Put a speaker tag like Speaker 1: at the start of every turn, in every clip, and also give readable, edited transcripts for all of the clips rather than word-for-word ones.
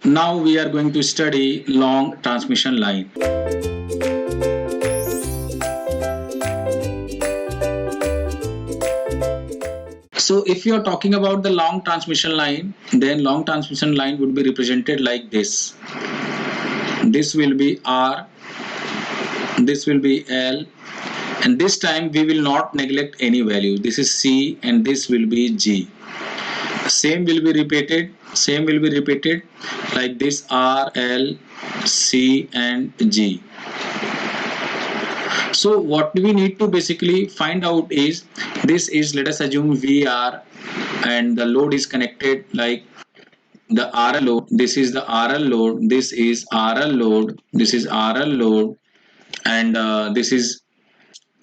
Speaker 1: Now we are going to study long transmission line. So if you are talking about the long transmission line, then long transmission line would be represented like this. This will be R, this will be L, and this time we will not neglect any value. This is C and this will be G. Same will be repeated like this: R, L, C and G. So what we need to basically find out is, this is, let us assume VR, and the load is connected like the RL load. This is the RL load, this is RL load, this is RL load, and this is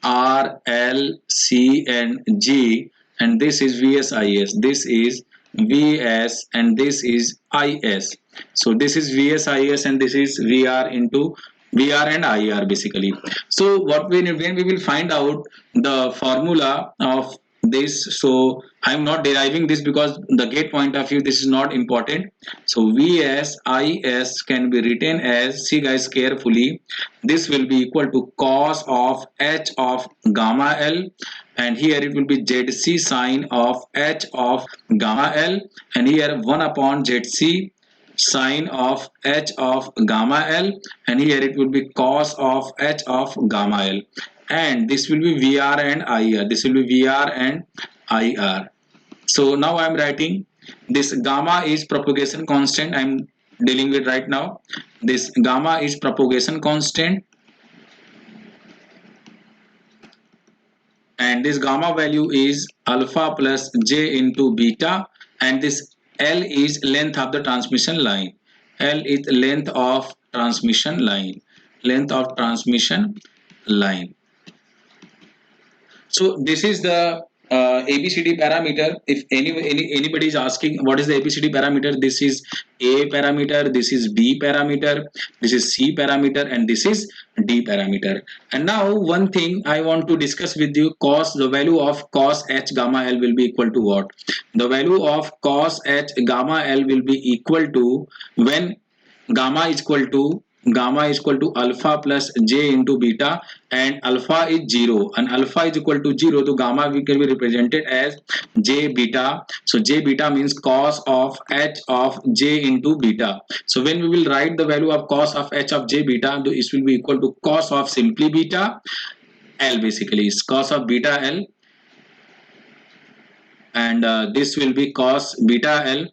Speaker 1: R, L, C and G, and this is VSIS, this is VS and this is IS. So this is VSIS and this is VR into VR and IR basically. So what we need, when we will find out the formula of this, so I'm not deriving this because the gate point of view this is not important. So VSIS can be written as, see guys carefully, this will be equal to cos of H of gamma L, and here it will be ZC sine of H of gamma L, and here 1 upon ZC sine of H of gamma L, and here it will be cos of H of gamma L, and this will be VR and IR, this will be VR and IR. So now I am writing this gamma is propagation constant, I am dealing with right now. This gamma is propagation constant, and this gamma value is alpha plus j into beta, and this L is length of the transmission line. L is length of transmission line. Length of transmission line. So this is the ABCD parameter. If anybody is asking what is the ABCD parameter, this is A parameter, this is B parameter, this is C parameter, and this is D parameter. And now one thing I want to discuss with you, cos, the value of cos H gamma L will be equal to what? The value of cos H gamma L will be equal to, when gamma is equal to alpha plus j into beta, and alpha is 0 and alpha is equal to 0, so gamma we can be represented as j beta. So j beta means cos of H of j into beta. So when we will write the value of cos of H of j beta, this will be equal to cos of simply beta L, basically is cos of beta L, and this will be cos beta L,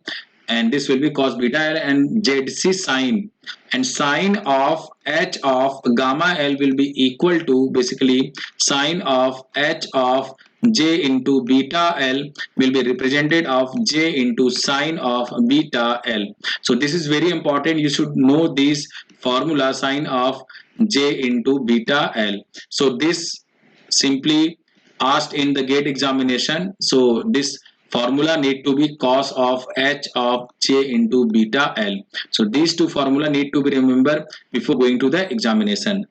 Speaker 1: and this will be cos beta L, and ZC sine, and sine of H of gamma L will be equal to basically sine of H of j into beta L will be represented of j into sine of beta L. So this is very important, you should know this formula, sine of j into beta L. So this simply asked in the gate examination. So this formula need to be cos of H of j into beta L. So these two formula need to be remembered before going to the examination.